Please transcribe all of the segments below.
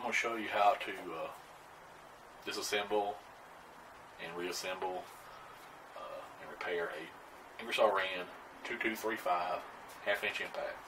going to show you how to disassemble and reassemble and repair a Ingersoll 2235 half-inch impact.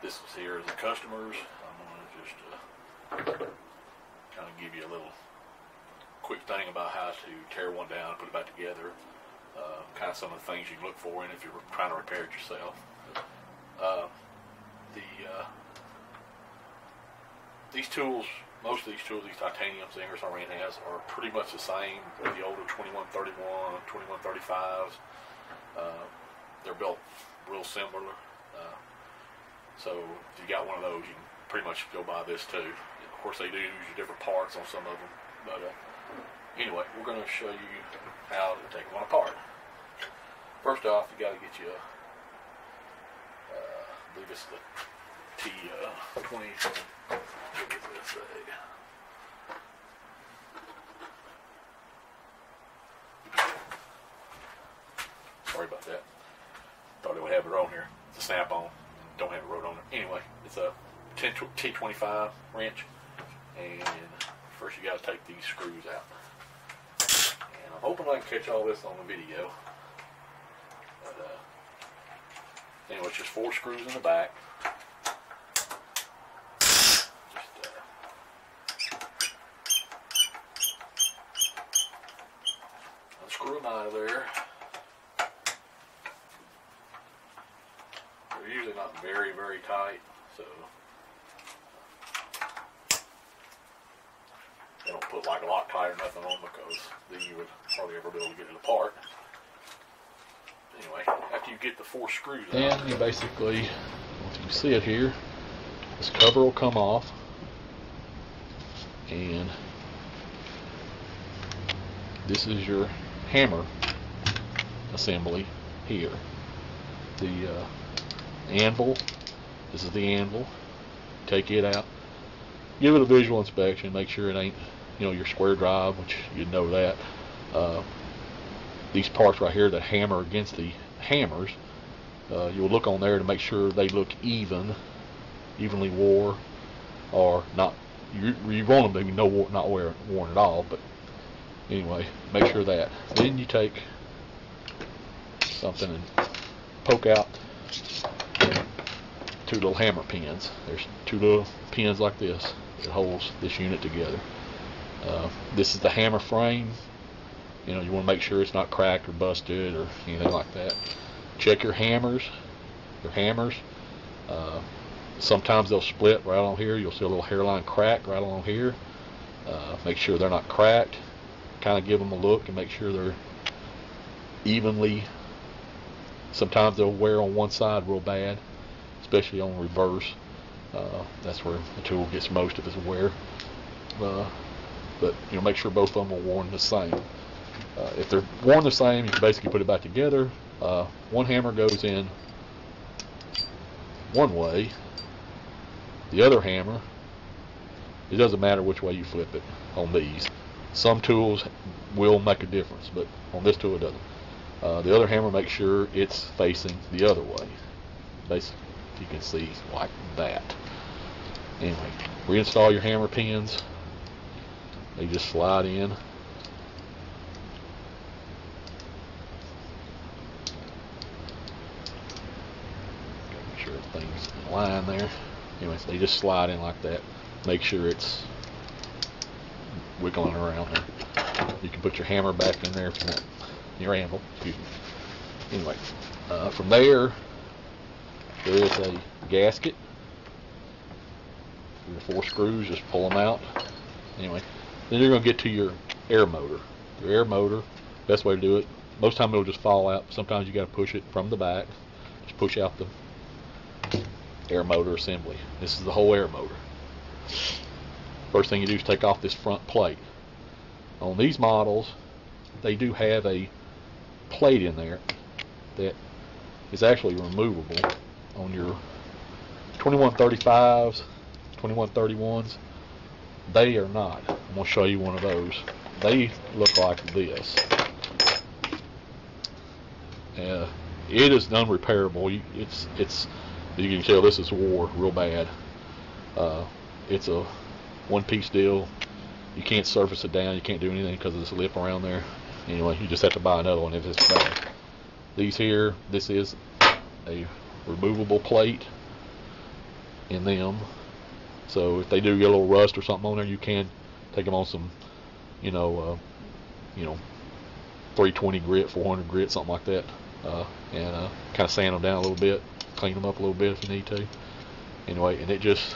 This is here as the customers. I'm going to just kind of give you a little quick thing about how to tear one down and put it back together. Kind of some of the things you can look for in if you're trying to repair it yourself. These tools, most of these tools, these titaniums the Ingersoll has, are pretty much the same as the older 2131, 2135s. They're built real similar. So if you got one of those, you can pretty much go buy this too. Of course, they do use different parts on some of them. But anyway, we're going to show you how to take one apart. First off, you got to get you I believe it's the T20. What does it say? Sorry about that. Thought it would have it on here. It's a snap-on. Don't have it wrote on it. Anyway, it's a T25 wrench, and first you got to take these screws out. And I'm hoping I can catch all this on the video. But anyway, it's just 4 screws in the back. Just unscrew them out of there. They're usually not very, very tight, so they don't put like a Loctite or nothing on, because then you would hardly ever be able to get it apart. Anyway, after you get the 4 screws out, and you basically, if you see it here, this cover will come off, and this is your hammer assembly here. The anvil, this is the anvil. Take it out, give it a visual inspection, make sure it ain't, your square drive, which you'd know that. These parts right here that hammer against the hammers, you'll look on there to make sure they look evenly wore, or not. You want them to be not worn at all, but anyway, make sure that. Then you take something and poke out 2 little hammer pins. There's 2 little pins like this that holds this unit together. This is the hammer frame. You want to make sure it's not cracked or busted or anything like that. Check your hammers. Sometimes they'll split right on here. You'll see a little hairline crack right along here. Make sure they're not cracked. Kind of give them a look and make sure they're evenly. Sometimes they'll wear on one side real bad, especially on reverse. That's where the tool gets most of its wear. But make sure both of them are worn the same. If they're worn the same, you can basically put it back together. One hammer goes in one way, the other hammer, it doesn't matter which way you flip it on these. Some tools will make a difference, but on this tool it doesn't. The other hammer, make sure it's facing the other way. Basically, you can see like that. Anyway, reinstall your hammer pins. They just slide in. Make sure everything's in line there. Anyways, they just slide in like that. Make sure it's wiggling around there. You can put your hammer back in there if you want. Your anvil, excuse me. Anyway, from there is a gasket. Your 4 screws, just pull them out. Anyway, then you're going to get to your air motor. Your air motor, best way to do it, most time it'll just fall out. Sometimes you got to push it from the back. Just push out the air motor assembly. This is the whole air motor. First thing you do is take off this front plate. On these models, they do have a plate in there that is actually removable. On your 2135s, 2131s, they are not. I'm going to show you one of those. They look like this. It is non-repairable. It's You can tell this is wore real bad. It's a one-piece deal. You can't surface it down. You can't do anything because of this lip around there. Anyway, you just have to buy another one if it's bad. These here, this is a removable plate in them. So if they do get a little rust or something on there, you can take them on some, 320 grit, 400 grit, something like that, and kind of sand them down a little bit, clean them up a little bit if you need to. Anyway, and it just,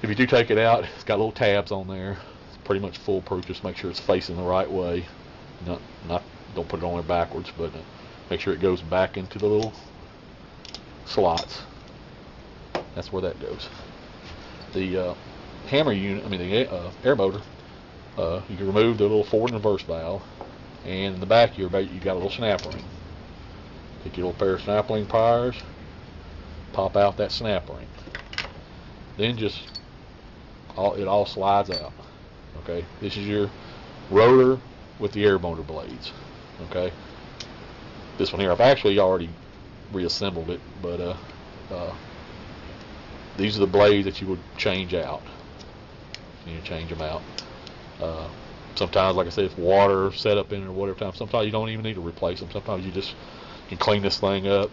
if you do take it out, it's got little tabs on there. It's pretty much foolproof. Just make sure it's facing the right way. Don't put it on there backwards, but make sure it goes back into the little slots. That's where that goes. The hammer unit, the air motor, you can remove the little forward and reverse valve, and in the back here, you got a little snap ring. Take your little pair of snap ring pliers, pop out that snap ring. Then it all slides out. Okay, this is your rotor with the air motor blades. Okay, this one here, I've actually already reassembled it, but these are the blades that you would change out. You change them out. Sometimes, like I said, if water set up in it or whatever, sometimes you don't even need to replace them. Sometimes you just can clean this thing up,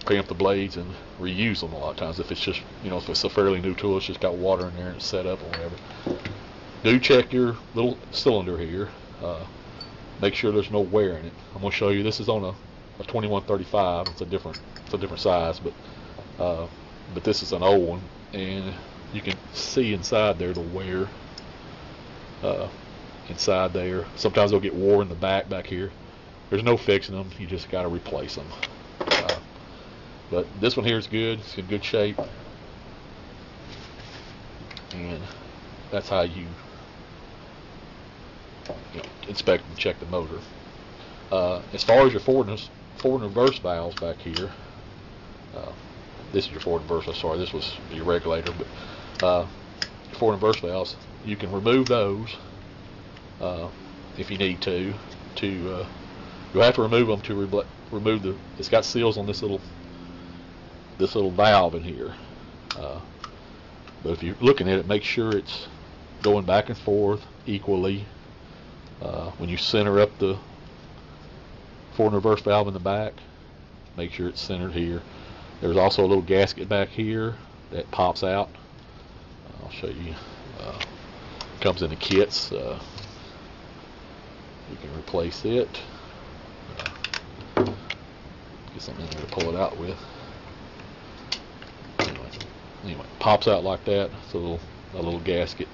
clean up the blades, and reuse them a lot of times. If it's just, if it's a fairly new tool, it's just got water in there and it's set up or whatever. Do check your little cylinder here. Make sure there's no wear in it. I'm going to show you. This is on a 2235. It's a different size, but this is an old one, and you can see inside there the wear inside there. Sometimes they'll get wore in the back here. There's no fixing them. You just got to replace them. But this one here is good. It's in good shape, and that's how you inspect and check the motor. As far as your forward and reverse valves back here, this is your forward and reverse. Sorry, this was your regulator, but your forward and reverse valves, you can remove those if you need to. You'll have to remove them to remove the. It's got seals on this little valve in here. But if you're looking at it, make sure it's going back and forth equally. When you center up the forward and reverse valve in the back, make sure it's centered here. There's also a little gasket back here that pops out. I'll show you. Comes in the kits. You can replace it. Get something in there to pull it out with. Anyway, pops out like that. So a little gasket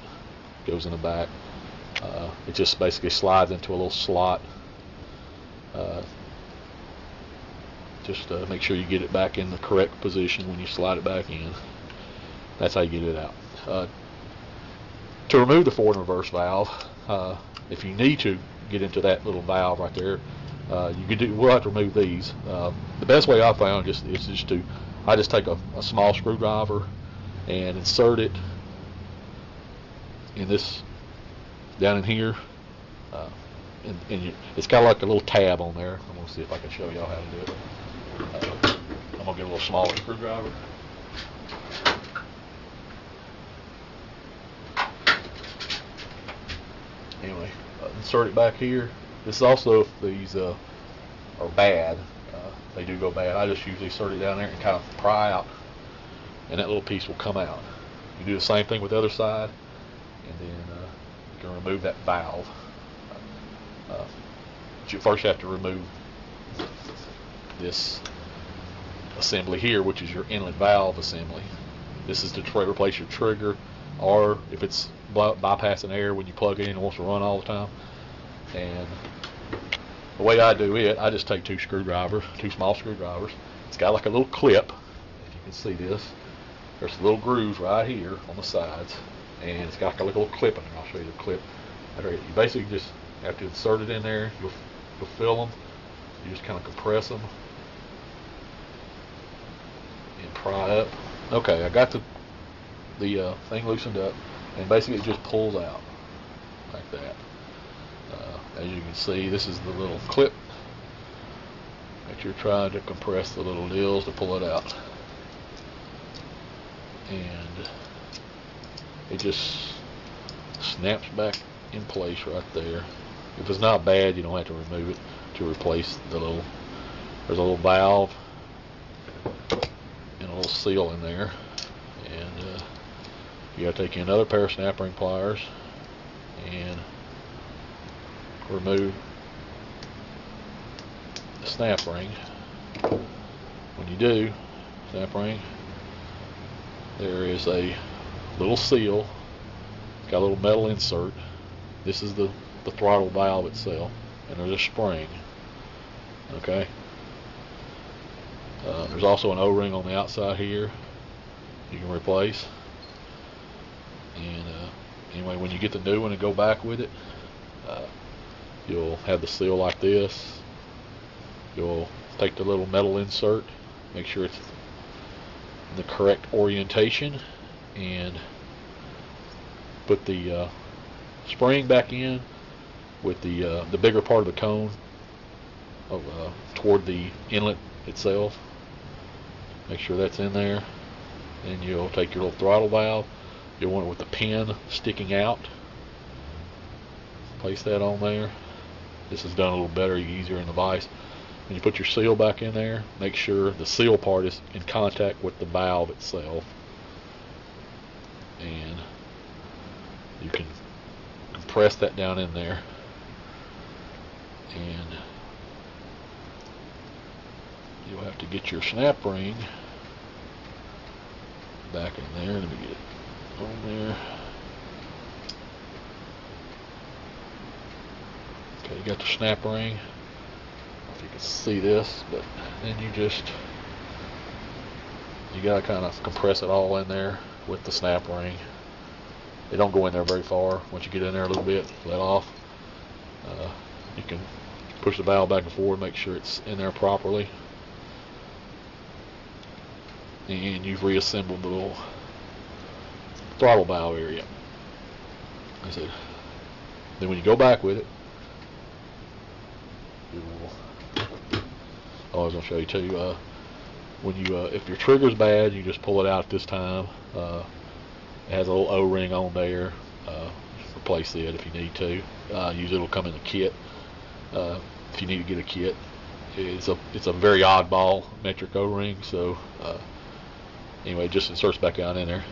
goes in the back. It just basically slides into a little slot. Just make sure you get it back in the correct position when you slide it back in. That's how you get it out. To remove the forward and reverse valve, if you need to get into that little valve right there, you can do. We'll have to remove these. The best way I found is just to. I just take a small screwdriver and insert it in this down in here, and it's got like a little tab on there. I'm gonna see if I can show y'all how to do it. I'm gonna get a little smaller screwdriver. Anyway, insert it back here. This is also if these are bad. They do go bad. I just usually insert it down there and kind of pry out, and that little piece will come out. You do the same thing with the other side, and then you can remove that valve. But you first have to remove this assembly here, which is your inlet valve assembly. This is to replace your trigger, or if it's bypassing air when you plug it in and wants to run all the time. And the way I do it, I just take two small screwdrivers. It's got like a little clip. If you can see this, there's little grooves right here on the sides, and it's got like a little clip in there. I'll show you the clip. You basically just have to insert it in there. You'll fill them. You just kind of compress them and pry up. Okay, I got the thing loosened up, and basically it just pulls out like that. As you can see, this is the little clip. Make you're trying to compress the little deals to pull it out. And it just snaps back in place right there. If it's not bad, you don't have to remove it to replace the little, there's a little valve and a little seal in there. And you gotta take another pair of snap ring pliers and remove the snap ring. When you do, snap ring, there is a little seal, got a little metal insert. This is the throttle valve itself, and there's a spring. Okay. There's also an O-ring on the outside here you can replace. And anyway, when you get the new one and go back with it, you'll have the seal like this. You'll take the little metal insert, make sure it's in the correct orientation, and put the spring back in with the bigger part of the cone toward the inlet itself. Make sure that's in there. Then you'll take your little throttle valve. You'll want it with the pin sticking out. Place that on there. This is done a little better, easier in the vise. When you put your seal back in there, make sure the seal part is in contact with the valve itself. And you can compress that down in there. And you'll have to get your snap ring back in there. Let me get it on there. Okay, you got the snap ring. I don't know if you can see this, but then you gotta kind of compress it all in there with the snap ring. They don't go in there very far. Once you get in there a little bit, let off. You can push the valve back and forward, make sure it's in there properly. And you've reassembled the little throttle valve area. That's it. Then when you go back with it, you will, I was going to show you too, when you, if your trigger's bad, you just pull it out this time. It has a little O-ring on there. Replace it if you need to. Usually it'll come in a kit. If you need to get a kit, it's a very oddball metric O-ring. So anyway, it just inserts back out in there.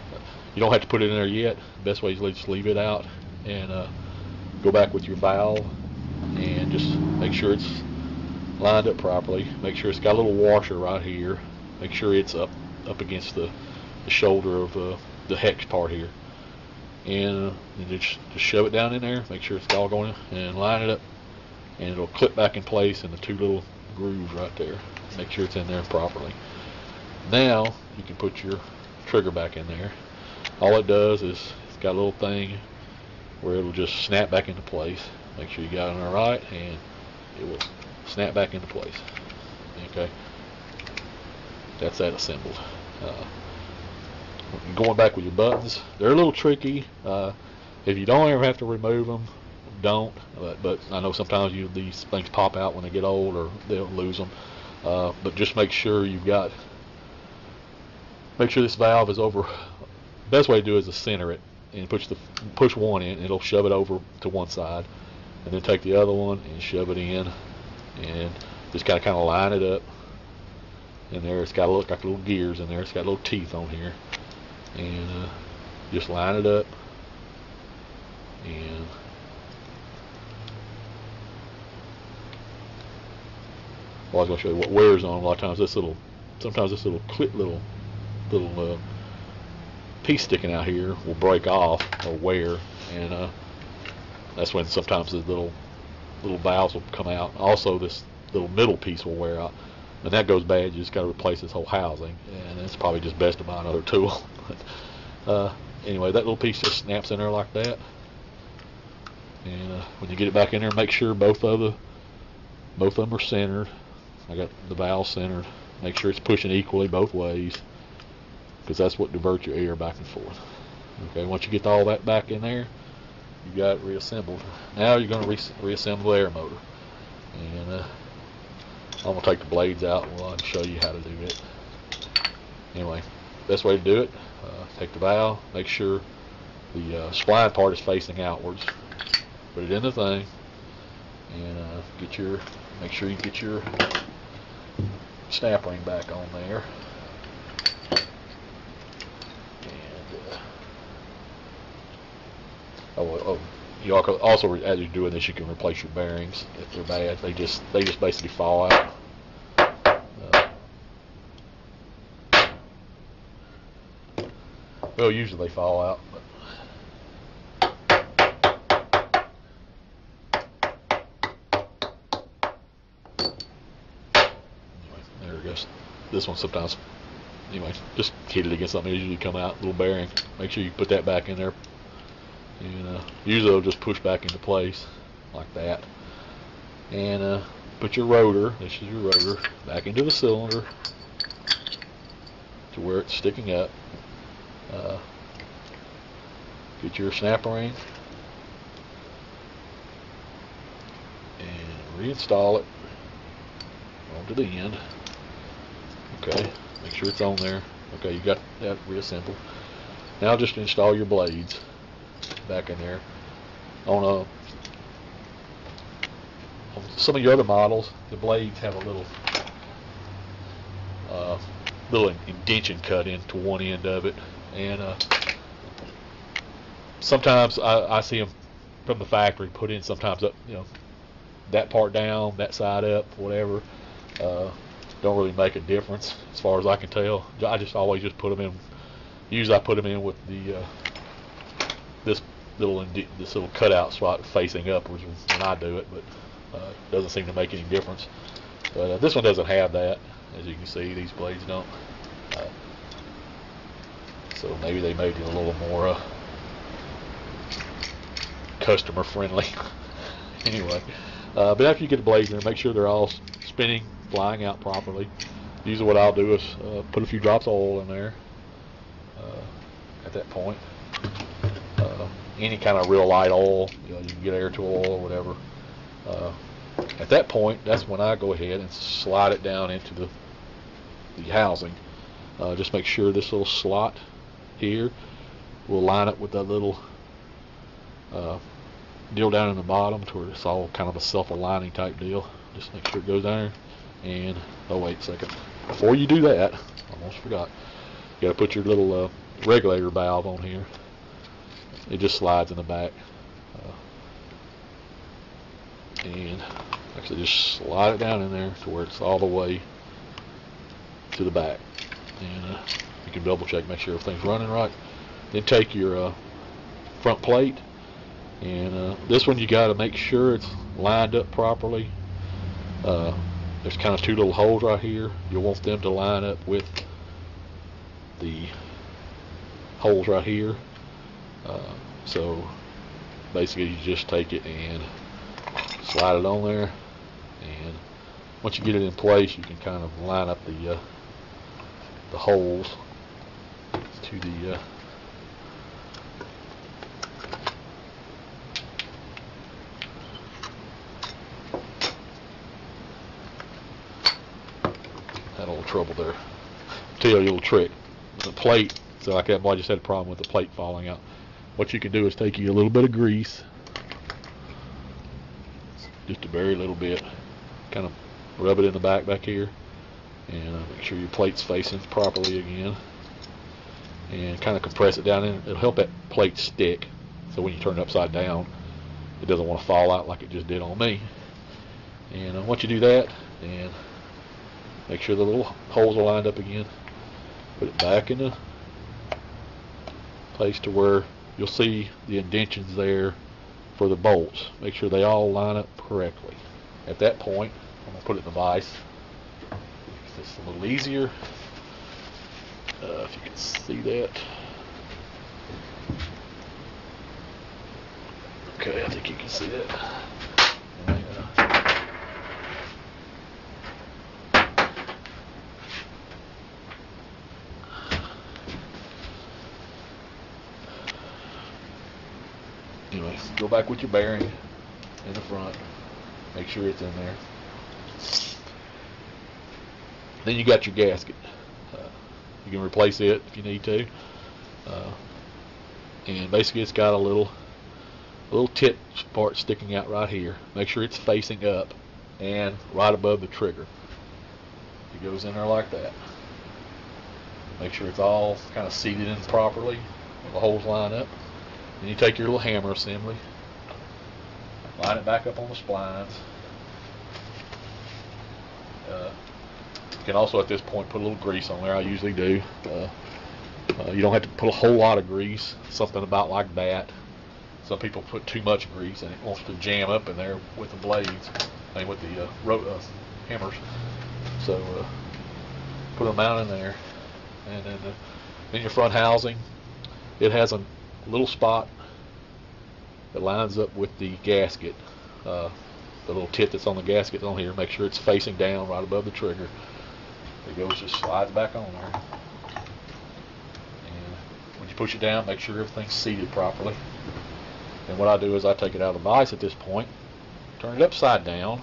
You don't have to put it in there yet. The best way is just leave it out and go back with your valve and just make sure it's lined up properly. Make sure it's got a little washer right here. Make sure it's up against the shoulder of the hex part here. And just shove it down in there. Make sure it's all going and line it up, and it'll clip back in place in the two little grooves right there. Make sure it's in there properly. Now you can put your trigger back in there. All it does is it's got a little thing where it'll just snap back into place. Make sure you got it on the right, and it will snap back into place. Okay, that's that assembled. Going back with your buttons, they're a little tricky. If you don't ever have to remove them, don't. But I know sometimes these things pop out when they get old, or they'll lose them. But just make sure make sure this valve is over. Best way to do it is to center it and push one in, and it'll shove it over to one side, and then take the other one and shove it in, and just kind of line it up. And there, it's got to look like little gears in there. It's got little teeth on here, and just line it up. And well, I was going to show you what wears on. A lot of times sometimes this little clip, little piece sticking out here will break off or wear, and that's when sometimes the little valves will come out. Also, this little middle piece will wear out. When that goes bad, you just got to replace this whole housing, and it's probably just best to buy another tool. But anyway, that little piece just snaps in there like that, and when you get it back in there, make sure both of them are centered. I got the valve centered. Make sure it's pushing equally both ways, because that's what diverts your air back and forth. Okay, once you get all that back in there, you got it reassembled. Now you're going to reassemble the air motor, and I'm gonna take the blades out and we'll show you how to do it. Anyway, best way to do it: take the valve, make sure the spline part is facing outwards. Put it in the thing, and make sure you get your snap ring back on there. And you also, as you're doing this, you can replace your bearings if they're bad. They just basically fall out. Well, usually they fall out. Anyway, there it goes. This one sometimes. Anyway, just hit it against something. It usually come out, little bearing. Make sure you put that back in there. And usually it'll just push back into place like that. And put your rotor, this is your rotor, back into the cylinder to where it's sticking up. Get your snap ring and reinstall it onto the end. Okay, make sure it's on there. Okay, you got that reassembled. Now just install your blades back in there. On some of your other models, the blades have a little indention cut into one end of it, and sometimes I see them from the factory put in sometimes up, that part down, that side up, whatever. Don't really make a difference as far as I can tell. I just always just put them in. Usually I put them in with the this little cutout spot facing upwards when I do it, but it doesn't seem to make any difference. But this one doesn't have that, as you can see. These blades don't. So maybe they made it a little more customer friendly. Anyway, but after you get the blades in there, make sure they're all spinning, flying out properly. Usually what I'll do is put a few drops of oil in there at that point. Any kind of real light oil, you can get air tool oil or whatever. At that point, that's when I go ahead and slide it down into the housing. Just make sure this little slot here will line up with that little deal down in the bottom to where it's all kind of a self-aligning type deal. Just make sure it goes down there. And oh, wait a second, before you do that, almost forgot, you got to put your little regulator valve on here. It just slides in the back, and actually just slide it down in there to where it's all the way to the back. And you can double check, make sure everything's running right. Then take your front plate, and this one you got to make sure it's lined up properly. There's kind of two little holes right here. You'll want them to line up with the holes right here. So basically you just take it and slide it on there, and once you get it in place, you can kind of line up the holes to the had a little trouble there. Tell you a little trick. The plate, so like that boy just had a problem with the plate falling out. What you can do is take you a little bit of grease, just a very little bit, kind of rub it in the back here, and make sure your plate's facing properly again, and kind of compress it down in. It'll help that plate stick, so when you turn it upside down, it doesn't want to fall out like it just did on me. And once you do that, and make sure the little holes are lined up again, put it back in the place to where you'll see the indentions there for the bolts. Make sure they all line up correctly. At that point, I'm going to put it in the vise. It's just a little easier. If you can see that. Okay, I think you can see that. Anyway, go back with your bearing in the front. Make sure it's in there. Then you got your gasket. You can replace it if you need to. And basically it's got a little tip part sticking out right here. Make sure it's facing up and right above the trigger. It goes in there like that. Make sure it's all kind of seated in properly, the holes line up. Then you take your little hammer assembly, line it back up on the splines. You can also at this point put a little grease on there. I usually do. You don't have to put a whole lot of grease, something about like that. Some people put too much grease and it wants to jam up in there with the blades, with the hammers. So put them out in there. And then in your front housing, it has a little spot that lines up with the gasket. The little tit that's on the gasket on here, make sure it's facing down right above the trigger. It goes, just slides back on there. And when you push it down, make sure everything's seated properly. And what I do is I take it out of the vise at this point, turn it upside down,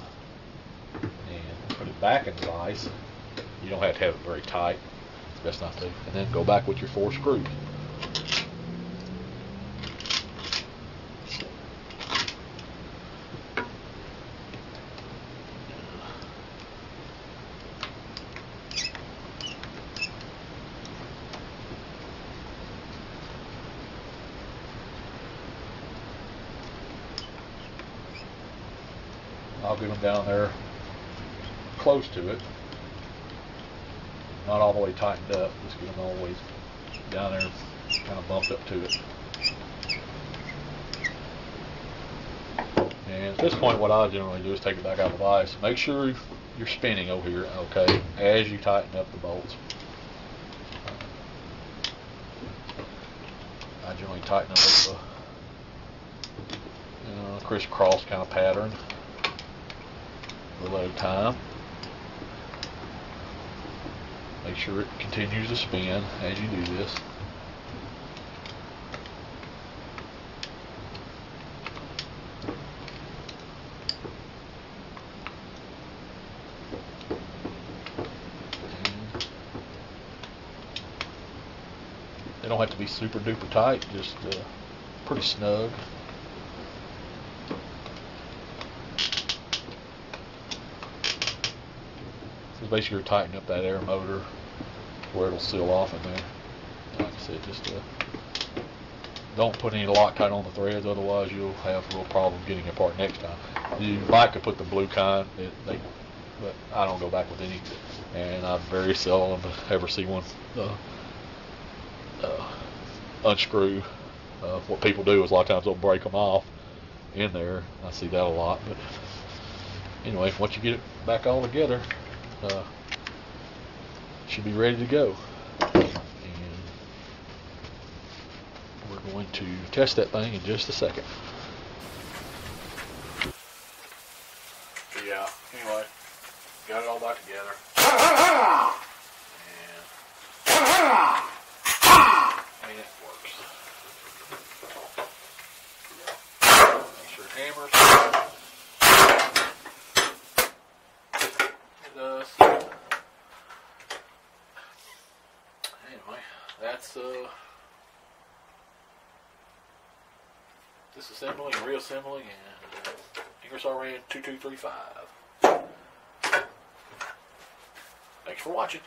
and put it back in the vise. You don't have to have it very tight. It's best not to. And then go back with your 4 screws. I'll get them down there close to it, not all the way tightened up, just get them all the way down there kind of bumped up to it. And at this point what I generally do is take it back out of the vise. Make sure you're spinning over here, okay, as you tighten up the bolts. I generally tighten up a crisscross kind of pattern. A little at a time. Make sure it continues to spin as you do this. They don't have to be super duper tight, just pretty snug. Basically you're tightening up that air motor where it'll seal off in there. Like I said, just don't put any Loctite on the threads, otherwise you'll have a real problem getting it apart next time. You might could put the blue kind, but I don't go back with any, and I very seldom ever see one unscrew. What people do is a lot of times they'll break them off in there. I see that a lot, but anyway, once you get it back all together, should be ready to go. And we're going to test that thing in just a second. Yeah, anyway, got it all back together. And it works. Make sure it hammers. It does. Anyway, that's disassembling and reassembling and Ingersoll 2235. Thanks for watching.